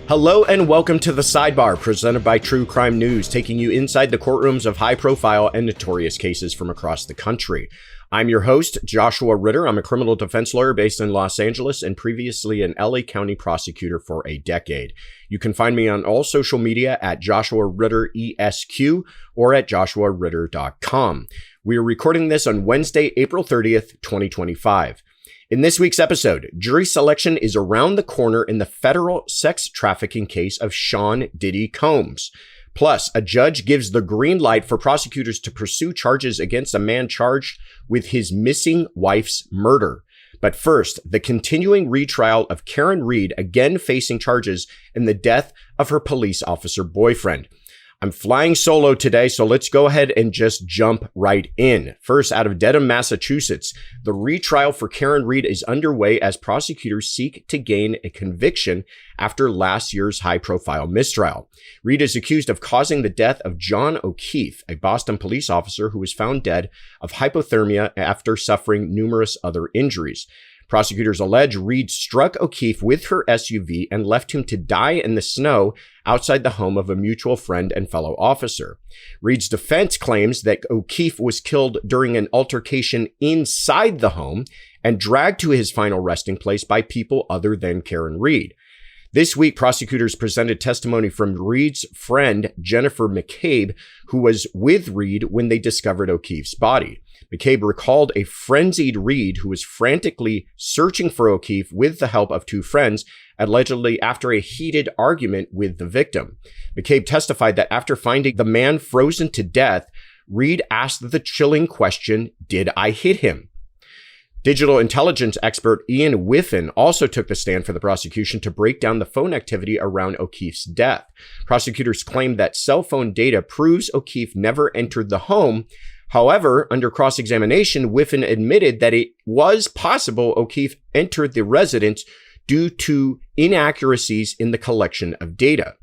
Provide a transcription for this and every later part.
Hello and welcome to the Sidebar, presented by True Crime News, taking you inside the courtrooms of high-profile and notorious cases from across the country. I'm your host, Joshua Ritter. I'm a criminal defense lawyer based in Los Angeles and previously an LA County prosecutor for a decade. You can find me on all social media at Joshua Ritter ESQ or at joshuaritter.com. We are recording this on Wednesday, April 30th, 2025. In this week's episode, jury selection is around the corner in the federal sex trafficking case of Sean Diddy Combs. Plus, a judge gives the green light for prosecutors to pursue charges against a man charged with his missing wife's murder. But first, the continuing retrial of Karen Reed, again facing charges in the death of her police officer boyfriend. I'm flying solo today, so let's go ahead and just jump right in. First, out of Dedham, Massachusetts, the retrial for Karen Reed is underway as prosecutors seek to gain a conviction after last year's high-profile mistrial. Reed is accused of causing the death of John O'Keefe, a Boston police officer who was found dead of hypothermia after suffering numerous other injuries. Prosecutors allege Reed struck O'Keefe with her SUV and left him to die in the snow outside the home of a mutual friend and fellow officer. Reed's defense claims that O'Keefe was killed during an altercation inside the home and dragged to his final resting place by people other than Karen Reed. This week, prosecutors presented testimony from Reed's friend, Jennifer McCabe, who was with Reed when they discovered O'Keefe's body. McCabe recalled a frenzied Reed who was frantically searching for O'Keefe with the help of two friends, allegedly after a heated argument with the victim. McCabe testified that after finding the man frozen to death, Reed asked the chilling question, "Did I hit him?" Digital intelligence expert Ian Whiffen also took the stand for the prosecution to break down the phone activity around O'Keefe's death. Prosecutors claimed that cell phone data proves O'Keefe never entered the home. However, under cross-examination, Whiffen admitted that it was possible O'Keefe entered the residence due to inaccuracies in the collection of data.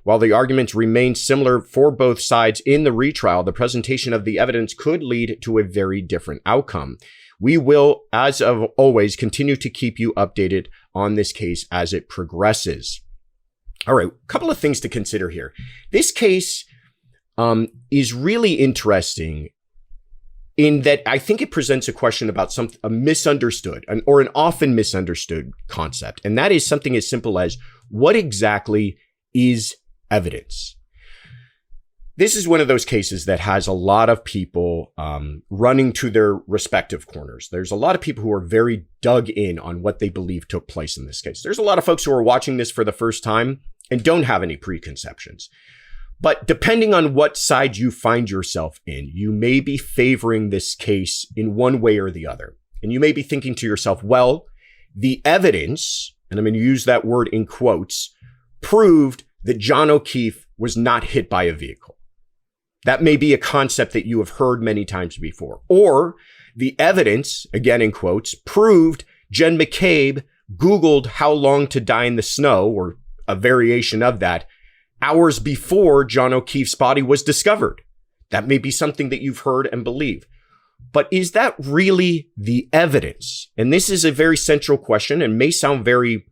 While the arguments remain similar for both sides in the retrial, the presentation of the evidence could lead to a very different outcome. We will, as of always, continue to keep you updated on this case as it progresses. All right, a couple of things to consider here. This case is really interesting in that I think it presents a question about a misunderstood or an often misunderstood concept. And that is something as simple as, what exactly is evidence? This is one of those cases that has a lot of people running to their respective corners. There's a lot of people who are very dug in on what they believe took place in this case. There's a lot of folks who are watching this for the first time and don't have any preconceptions. But depending on what side you find yourself in, you may be favoring this case in one way or the other. And you may be thinking to yourself, well, the evidence, and I'm going to use that word in quotes, proved that John O'Keefe was not hit by a vehicle. That may be a concept that you have heard many times before. Or the evidence, again in quotes, proved Jen McCabe Googled how long to die in the snow, or a variation of that, hours before John O'Keefe's body was discovered. That may be something that you've heard and believe. But is that really the evidence? And this is a very central question and may sound very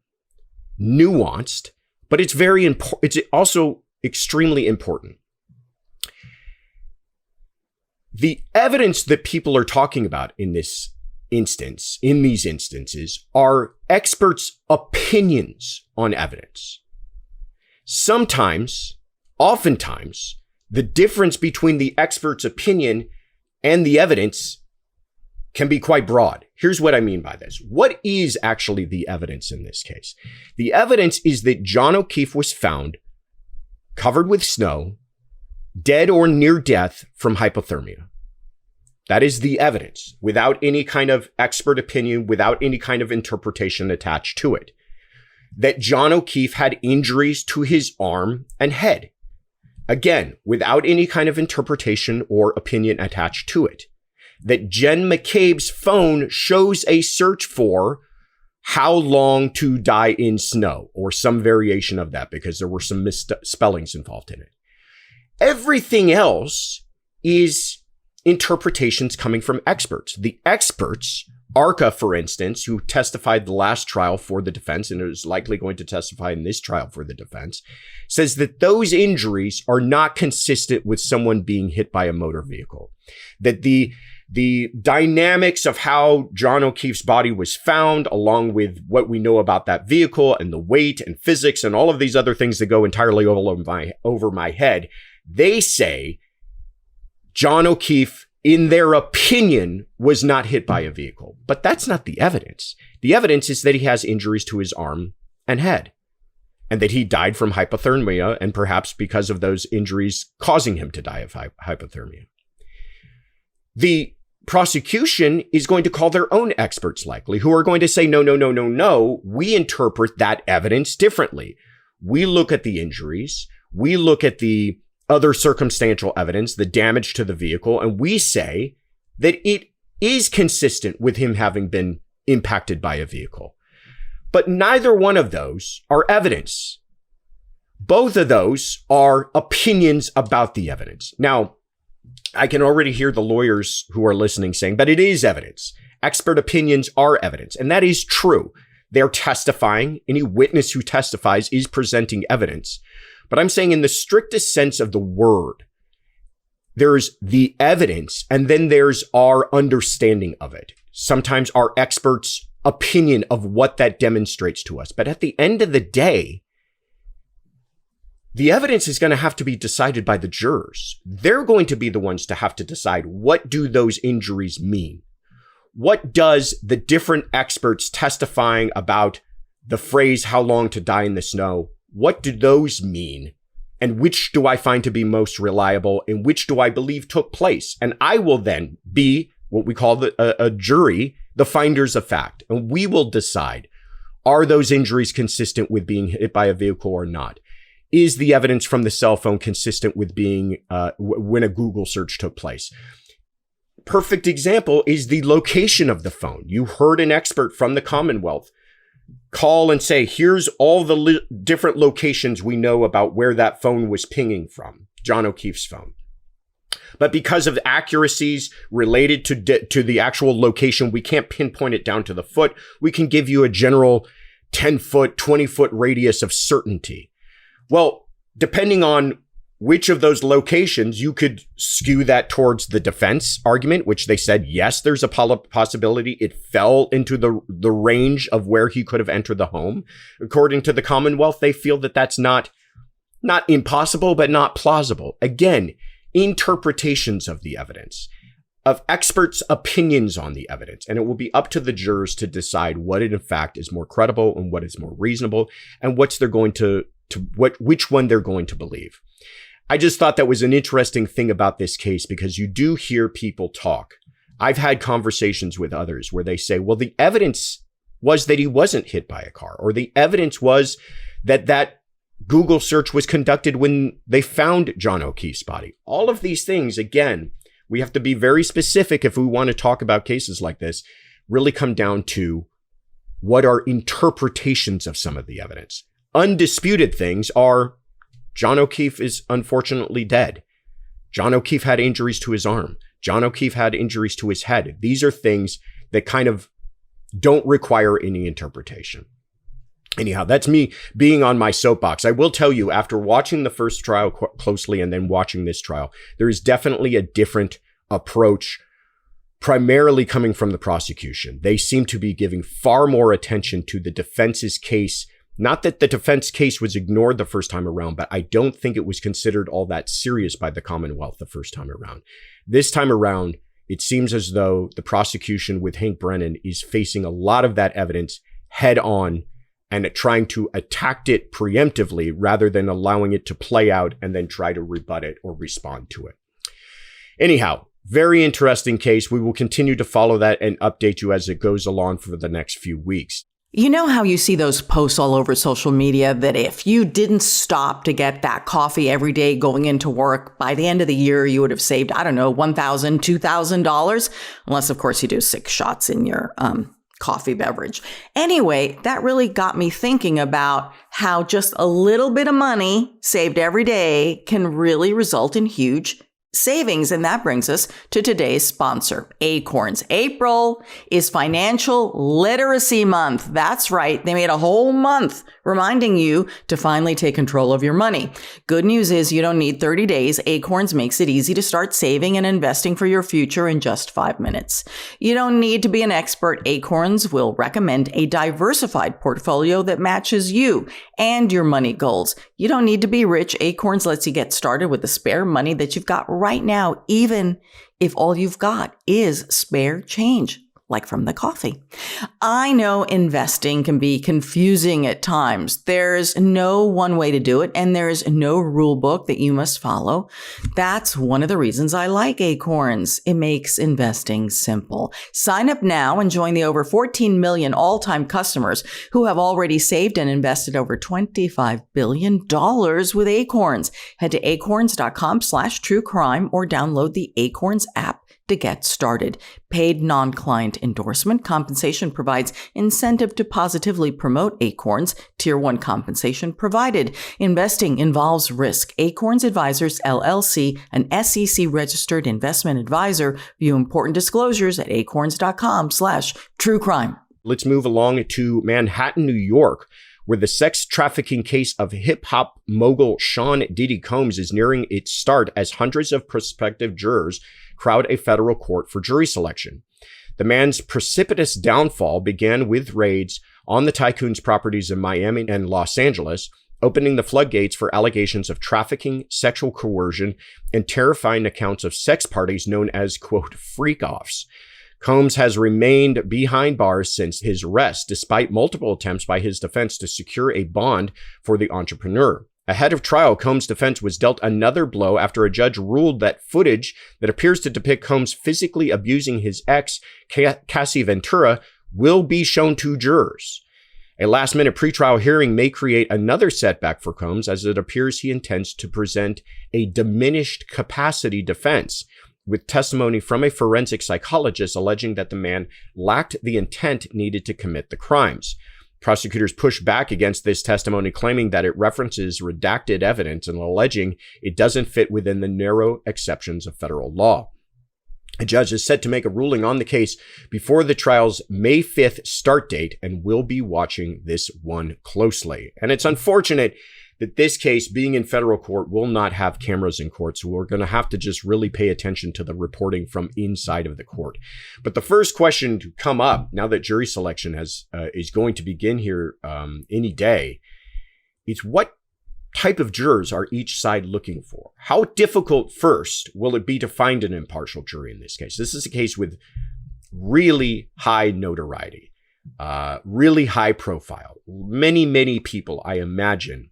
nuanced, but it's very important. It's also extremely important. The evidence that people are talking about in these instances, are experts' opinions on evidence. Sometimes, oftentimes, the difference between the expert's opinion and the evidence can be quite broad. Here's what I mean by this. What is actually the evidence in this case? The evidence is that John O'Keefe was found covered with snow, dead or near death from hypothermia. That is the evidence, without any kind of expert opinion, without any kind of interpretation attached to it. That John O'Keefe had injuries to his arm and head. Again, without any kind of interpretation or opinion attached to it. That Jen McCabe's phone shows a search for how long to die in snow, or some variation of that, because there were some misspellings involved in it. Everything else is interpretations coming from experts. The experts Arca, for instance, who testified the last trial for the defense and is likely going to testify in this trial for the defense, says that those injuries are not consistent with someone being hit by a motor vehicle. That the dynamics of how John O'Keefe's body was found, along with what we know about that vehicle and the weight and physics and all of these other things that go entirely over my head, they say John O'Keefe, in their opinion, was not hit by a vehicle. But that's not the evidence. The evidence is that he has injuries to his arm and head, and that he died from hypothermia, and perhaps because of those injuries causing him to die of hypothermia. The prosecution is going to call their own experts likely, who are going to say, no, we interpret that evidence differently. We look at the injuries, we look at the other circumstantial evidence, the damage to the vehicle, and we say that it is consistent with him having been impacted by a vehicle. But neither one of those are evidence. Both of those are opinions about the evidence. Now, I can already hear the lawyers who are listening saying, but it is evidence. Expert opinions are evidence. And that is true. They're testifying. Any witness who testifies is presenting evidence. But I'm saying in the strictest sense of the word, there's the evidence and then there's our understanding of it. Sometimes our experts' opinion of what that demonstrates to us. But at the end of the day, the evidence is going to have to be decided by the jurors. They're going to be the ones to have to decide, what do those injuries mean? What does the different experts testifying about the phrase, how long to die in the snow, what do those mean? And which do I find to be most reliable? And which do I believe took place? And I will then be what we call a jury, the finders of fact. And we will decide, are those injuries consistent with being hit by a vehicle or not? Is the evidence from the cell phone consistent with being when a Google search took place? Perfect example is the location of the phone. You heard an expert from the Commonwealth call and say, here's all the different locations we know about where that phone was pinging from, John O'Keefe's phone. But because of accuracies related to the actual location, we can't pinpoint it down to the foot. We can give you a general 10-foot, 20-foot radius of certainty. Well, depending on which of those locations, you could skew that towards the defense argument, which they said, yes, there's a possibility it fell into the range of where he could have entered the home. According to the Commonwealth, they feel that that's not impossible, but not plausible. Again, interpretations of the evidence, of experts' opinions on the evidence. And it will be up to the jurors to decide what in fact is more credible and what is more reasonable and which one they're going to believe. I just thought that was an interesting thing about this case, because you do hear people talk. I've had conversations with others where they say, well, the evidence was that he wasn't hit by a car, or the evidence was that Google search was conducted when they found John O'Keefe's body. All of these things, again, we have to be very specific if we want to talk about cases like this, really come down to what are interpretations of some of the evidence. Undisputed things are John O'Keefe is unfortunately dead. John O'Keefe had injuries to his arm. John O'Keefe had injuries to his head. These are things that kind of don't require any interpretation. Anyhow, that's me being on my soapbox. I will tell you, after watching the first trial closely and then watching this trial, there is definitely a different approach, primarily coming from the prosecution. They seem to be giving far more attention to the defense's case. Not that the defense case was ignored the first time around, but I don't think it was considered all that serious by the Commonwealth the first time around. This time around, it seems as though the prosecution with Hank Brennan is facing a lot of that evidence head on and trying to attack it preemptively rather than allowing it to play out and then try to rebut it or respond to it. Anyhow, very interesting case. We will continue to follow that and update you as it goes along for the next few weeks. You know how you see those posts all over social media that if you didn't stop to get that coffee every day going into work, by the end of the year, you would have saved, I don't know, $1,000, $2,000, unless, of course, you do 6 shots in your coffee beverage. Anyway, that really got me thinking about how just a little bit of money saved every day can really result in huge savings. And that brings us to today's sponsor, Acorns. April is Financial Literacy Month. That's right. They made a whole month reminding you to finally take control of your money. Good news is you don't need 30 days. Acorns makes it easy to start saving and investing for your future in just 5 minutes. You don't need to be an expert. Acorns will recommend a diversified portfolio that matches you and your money goals. You don't need to be rich. Acorns lets you get started with the spare money that you've got right now, even if all you've got is spare change, like from the coffee. I know investing can be confusing at times. There's no one way to do it, and there's no rule book that you must follow. That's one of the reasons I like Acorns. It makes investing simple. Sign up now and join the over 14 million all-time customers who have already saved and invested over $25 billion with Acorns. Head to acorns.com/truecrime or download the Acorns app to get started. Paid non-client endorsement compensation provides incentive to positively promote Acorns. Tier 1 compensation provided. Investing involves risk. Acorns Advisors, LLC, an SEC-registered investment advisor. View important disclosures at acorns.com/truecrime. Let's move along to Manhattan, New York, where the sex trafficking case of hip-hop mogul Sean Diddy Combs is nearing its start as hundreds of prospective jurors crowd a federal court for jury selection. The man's precipitous downfall began with raids on the tycoon's properties in Miami and Los Angeles, opening the floodgates for allegations of trafficking, sexual coercion, and terrifying accounts of sex parties known as, quote, freak-offs. Combs has remained behind bars since his arrest, despite multiple attempts by his defense to secure a bond for the entrepreneur. Ahead of trial, Combs' defense was dealt another blow after a judge ruled that footage that appears to depict Combs physically abusing his ex, Cassie Ventura, will be shown to jurors. A last-minute pretrial hearing may create another setback for Combs, as it appears he intends to present a diminished capacity defense, with testimony from a forensic psychologist alleging that the man lacked the intent needed to commit the crimes. Prosecutors pushed back against this testimony, claiming that it references redacted evidence and alleging it doesn't fit within the narrow exceptions of federal law. A judge is set to make a ruling on the case before the trial's May 5th start date and will be watching this one closely. And it's unfortunate that this case, being in federal court, will not have cameras in court. So we're going to have to just really pay attention to the reporting from inside of the court. But the first question to come up, now that jury selection is going to begin here any day, is what type of jurors are each side looking for? How difficult, first, will it be to find an impartial jury in this case? This is a case with really high notoriety, really high profile. Many people, I imagine,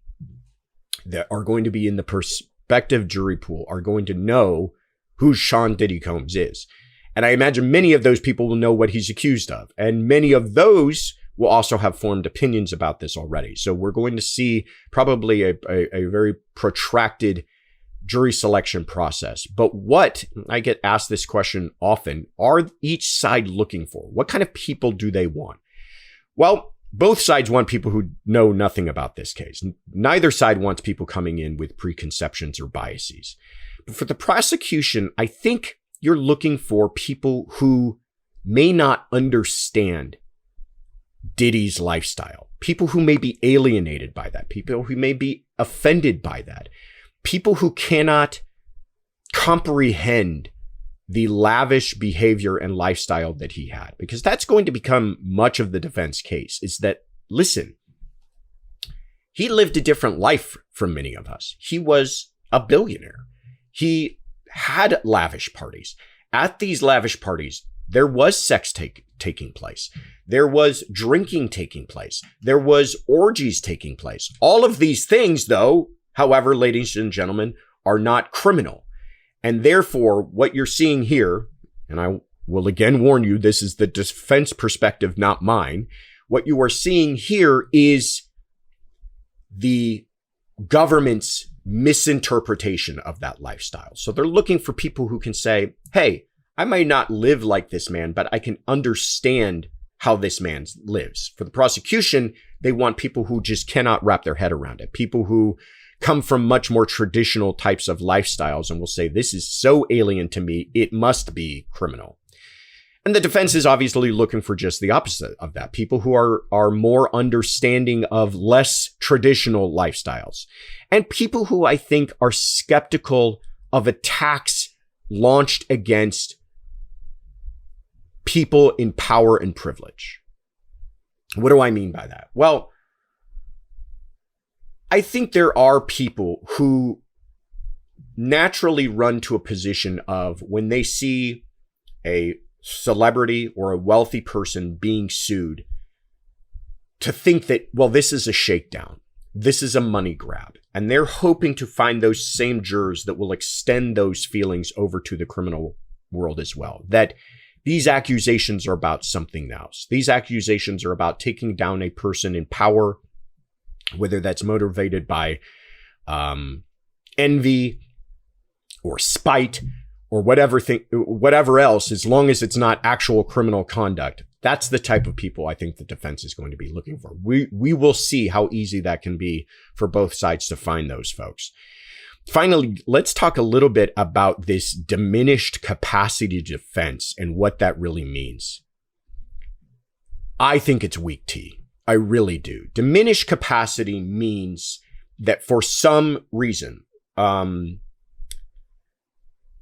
that are going to be in the prospective jury pool are going to know who Sean Diddy Combs is. And I imagine many of those people will know what he's accused of. And many of those will also have formed opinions about this already. So we're going to see probably a very protracted jury selection process. But what, I get asked this question often, are each side looking for? What kind of people do they want? Well, both sides want people who know nothing about this case. Neither side wants people coming in with preconceptions or biases. But for the prosecution, I think you're looking for people who may not understand Diddy's lifestyle, people who may be alienated by that, people who may be offended by that, people who cannot comprehend the lavish behavior and lifestyle that he had, because that's going to become much of the defense case, is that, listen, he lived a different life from many of us. He was a billionaire. He had lavish parties. At these lavish parties, there was sex taking place. There was drinking taking place. There was orgies taking place. All of these things, though, however, ladies and gentlemen, are not criminal. And therefore, what you're seeing here, and I will again warn you, this is the defense perspective, not mine. What you are seeing here is the government's misinterpretation of that lifestyle. So they're looking for people who can say, hey, I might not live like this man, but I can understand how this man lives. For the prosecution, they want people who just cannot wrap their head around it. People who come from much more traditional types of lifestyles and will say, this is so alien to me, it must be criminal. And the defense is obviously looking for just the opposite of that. People who are more understanding of less traditional lifestyles. And people who I think are skeptical of attacks launched against people in power and privilege. What do I mean by that? Well, I think there are people who naturally run to a position of when they see a celebrity or a wealthy person being sued to think that, well, this is a shakedown. This is a money grab. And they're hoping to find those same jurors that will extend those feelings over to the criminal world as well. That these accusations are about something else. These accusations are about taking down a person in power, whether that's motivated by envy or spite or whatever else, as long as it's not actual criminal conduct. That's the type of people I think the defense is going to be looking for. We will see how easy that can be for both sides to find those folks. Finally, let's talk a little bit about this diminished capacity defense and what that really means. I think it's weak tea. I really do. Diminished capacity means that for some reason,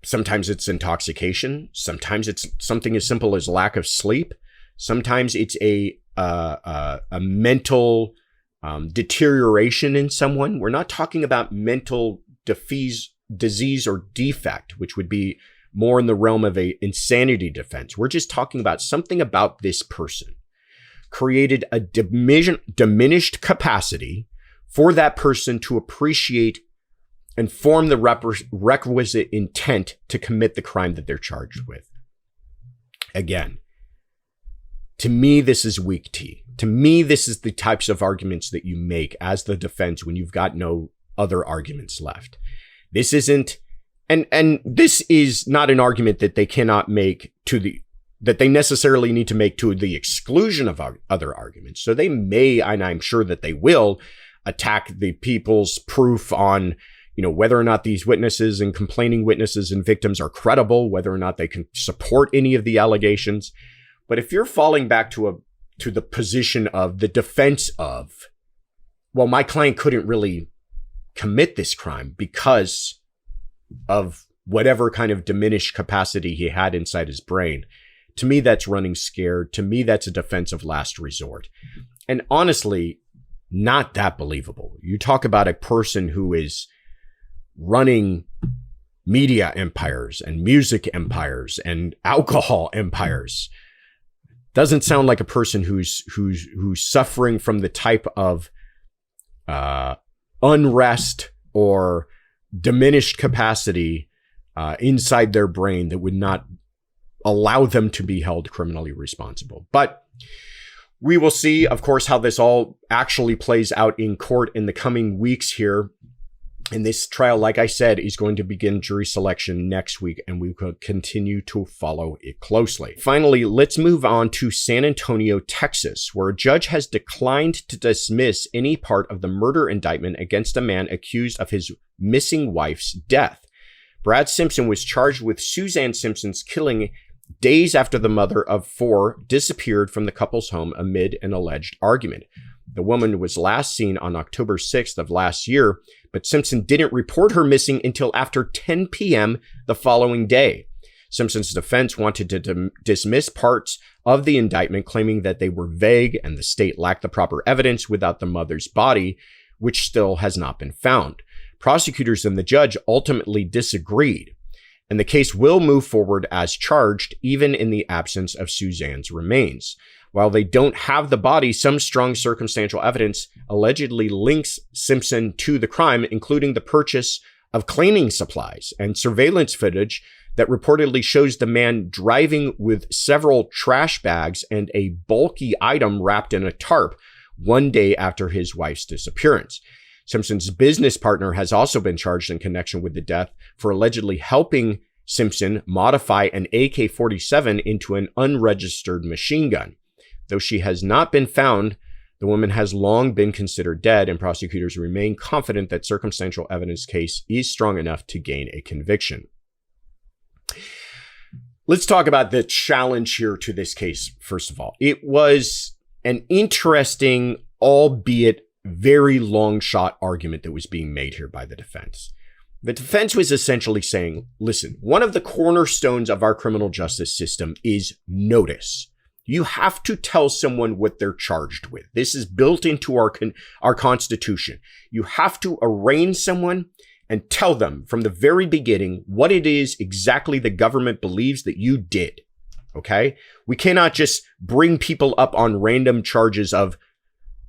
sometimes it's intoxication. Sometimes it's something as simple as lack of sleep. Sometimes it's a mental deterioration in someone. We're not talking about mental disease or defect, which would be more in the realm of a insanity defense. We're just talking about something about this person created a diminished capacity for that person to appreciate and form the requisite intent to commit the crime that they're charged with. Again, to me, this is weak tea. To me, this is the types of arguments that you make as the defense when you've got no other arguments left. This isn't, and this is not an argument that they cannot make that they necessarily need to make to the exclusion of other arguments. So they may, and I'm sure that they will, attack the people's proof on, whether or not these witnesses and complaining witnesses and victims are credible, whether or not they can support any of the allegations. But if you're falling back to the position of the defense of, well, my client couldn't really commit this crime because of whatever kind of diminished capacity he had inside his brain, to me, that's running scared. To me, that's a defense of last resort. And honestly, not that believable. You talk about a person who is running media empires and music empires and alcohol empires. Doesn't sound like a person who's suffering from the type of unrest or diminished capacity inside their brain that would not allow them to be held criminally responsible. But we will see, of course, how this all actually plays out in court in the coming weeks here. And this trial, like I said, is going to begin jury selection next week, and we will continue to follow it closely. Finally, let's move on to San Antonio, Texas, where a judge has declined to dismiss any part of the murder indictment against a man accused of his missing wife's death. Brad Simpson was charged with Suzanne Simpson's killing days after the mother of four disappeared from the couple's home amid an alleged argument. The woman was last seen on October 6th of last year, but Simpson didn't report her missing until after 10 p.m. the following day. Simpson's defense wanted to dismiss parts of the indictment, claiming that they were vague and the state lacked the proper evidence without the mother's body, which still has not been found. Prosecutors and the judge ultimately disagreed, and the case will move forward as charged, even in the absence of Suzanne's remains. While they don't have the body, some strong circumstantial evidence allegedly links Simpson to the crime, including the purchase of cleaning supplies and surveillance footage that reportedly shows the man driving with several trash bags and a bulky item wrapped in a tarp one day after his wife's disappearance. Simpson's business partner has also been charged in connection with the death for allegedly helping Simpson modify an AK-47 into an unregistered machine gun. Though she has not been found, The woman has long been considered dead, and prosecutors remain confident that circumstantial evidence case is strong enough to gain a conviction. Let's talk about the challenge here to this case, first of all. It was an interesting, albeit very long shot argument that was being made here by the defense. The defense was essentially saying, listen, one of the cornerstones of our criminal justice system is notice. You have to tell someone what they're charged with. This is built into our Constitution. You have to arraign someone and tell them from the very beginning what it is exactly the government believes that you did. Okay? We cannot just bring people up on random charges of,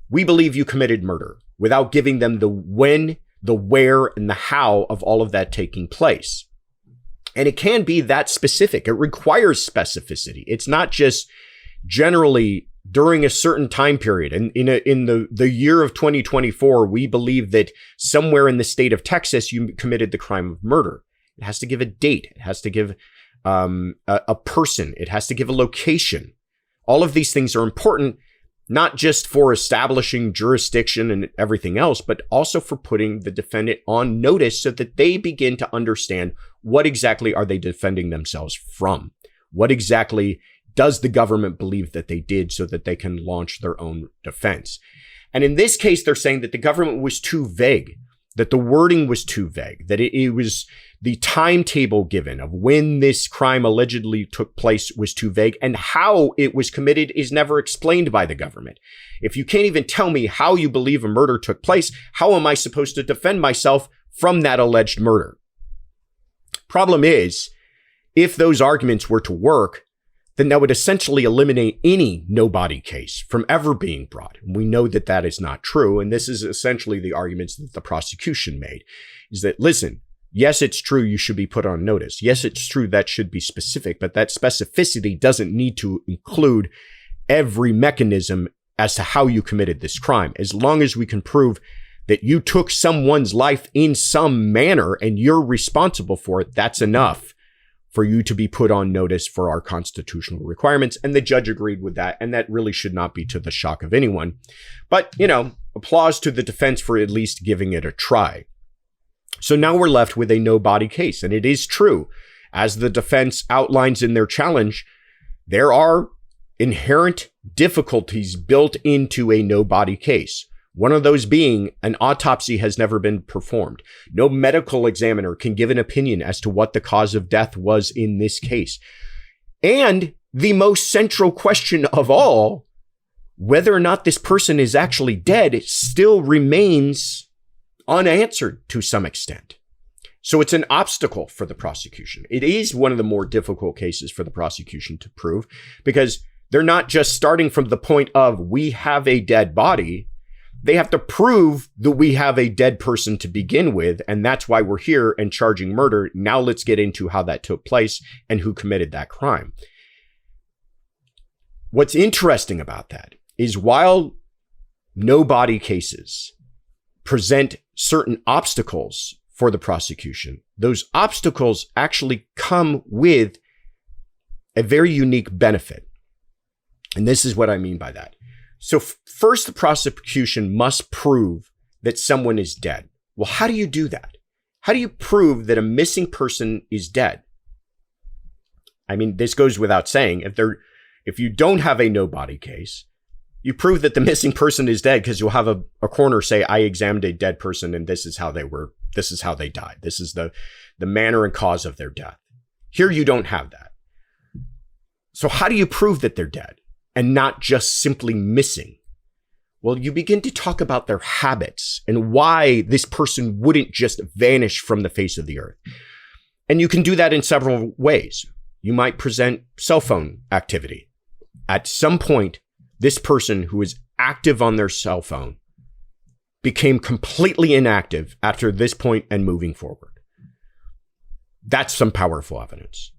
we believe you committed murder, without giving them the when, the where, and the how of all of that taking place. And it can be that specific. It requires specificity. It's not just generally during a certain time period. And in the year of 2024, we believe that somewhere in the state of Texas, you committed the crime of murder. It has to give a date. It has to give a person. It has to give a location. All of these things are important, not just for establishing jurisdiction and everything else, but also for putting the defendant on notice so that they begin to understand what exactly are they defending themselves from? What exactly does the government believe that they did so that they can launch their own defense? And in this case, they're saying that the government was too vague, that the wording was too vague, that it was the timetable given of when this crime allegedly took place was too vague, and how it was committed is never explained by the government. If you can't even tell me how you believe a murder took place, how am I supposed to defend myself from that alleged murder? Problem is, if those arguments were to work, then that would essentially eliminate any no-body case from ever being brought. And we know that that is not true. And this is essentially the arguments that the prosecution made, is that, listen, yes, it's true you should be put on notice. Yes, it's true that should be specific, but that specificity doesn't need to include every mechanism as to how you committed this crime. As long as we can prove that you took someone's life in some manner and you're responsible for it, that's enough for you to be put on notice for our constitutional requirements. And the judge agreed with that. And that really should not be to the shock of anyone. But, applause to the defense for at least giving it a try. So now we're left with a no-body case. And it is true, as the defense outlines in their challenge, there are inherent difficulties built into a no-body case. One of those being an autopsy has never been performed. No medical examiner can give an opinion as to what the cause of death was in this case. And the most central question of all, whether or not this person is actually dead, still remains unanswered to some extent. So it's an obstacle for the prosecution. It is one of the more difficult cases for the prosecution to prove, because they're not just starting from the point of, we have a dead body. They have to prove that we have a dead person to begin with, and that's why we're here and charging murder. Now let's get into how that took place and who committed that crime. What's interesting about that is, while no-body cases present certain obstacles for the prosecution, those obstacles actually come with a very unique benefit. And this is what I mean by that. So first, the prosecution must prove that someone is dead. Well, how do you do that? How do you prove that a missing person is dead? I mean, this goes without saying. If you don't have a no-body case, you prove that the missing person is dead because you'll have a coroner say, I examined a dead person and this is how they died. This is the manner and cause of their death. Here you don't have that. So how do you prove that they're dead and not just simply missing? Well, you begin to talk about their habits and why this person wouldn't just vanish from the face of the earth. And you can do that in several ways. You might present cell phone activity. At some point, this person who is active on their cell phone became completely inactive after this point and moving forward. That's some powerful evidence.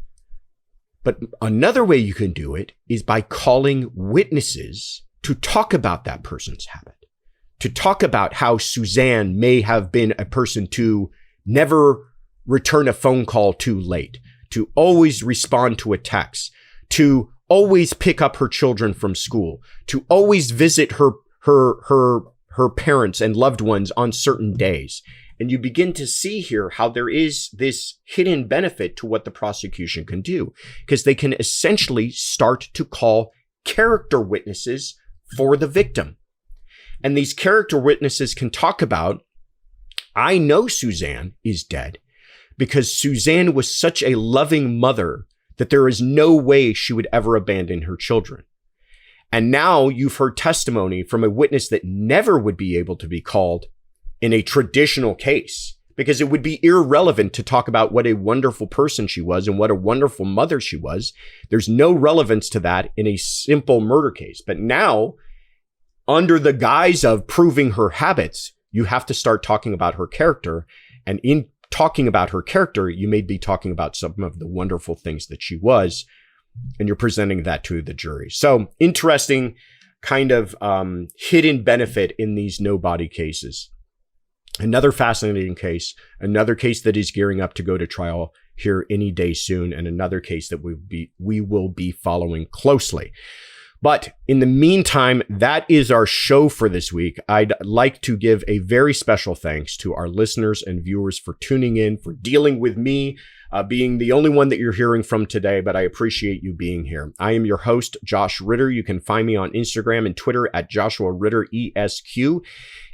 But another way you can do it is by calling witnesses to talk about that person's habit, to talk about how Suzanne may have been a person to never return a phone call too late, to always respond to a text, to always pick up her children from school, to always visit her her parents and loved ones on certain days. And you begin to see here how there is this hidden benefit to what the prosecution can do, because they can essentially start to call character witnesses for the victim. And these character witnesses can talk about, I know Suzanne is dead because Suzanne was such a loving mother that there is no way she would ever abandon her children. And now you've heard testimony from a witness that never would be able to be called in a traditional case, because it would be irrelevant to talk about what a wonderful person she was and what a wonderful mother she was. There's no relevance to that in a simple murder case. But now, under the guise of proving her habits, you have to start talking about her character. And in talking about her character, you may be talking about some of the wonderful things that she was, and you're presenting that to the jury. So interesting kind of hidden benefit in these no body cases. Another fascinating case, another case that is gearing up to go to trial here any day soon, and another case that we will be following closely. But in the meantime, that is our show for this week. I'd like to give a very special thanks to our listeners and viewers for tuning in, for dealing with me being the only one that you're hearing from today, but I appreciate you being here. I am your host, Josh Ritter. You can find me on Instagram and Twitter at Joshua Ritter ESQ.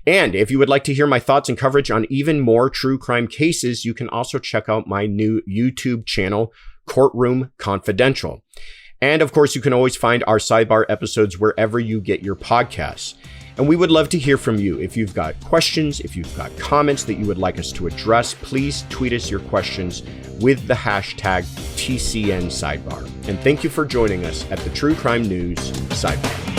And if you would like to hear my thoughts and coverage on even more true crime cases, you can also check out my new YouTube channel, Courtroom Confidential. And of course, you can always find our Sidebar episodes wherever you get your podcasts. And we would love to hear from you. If you've got questions, if you've got comments that you would like us to address, please tweet us your questions with the hashtag TCN Sidebar. And thank you for joining us at the True Crime News Sidebar.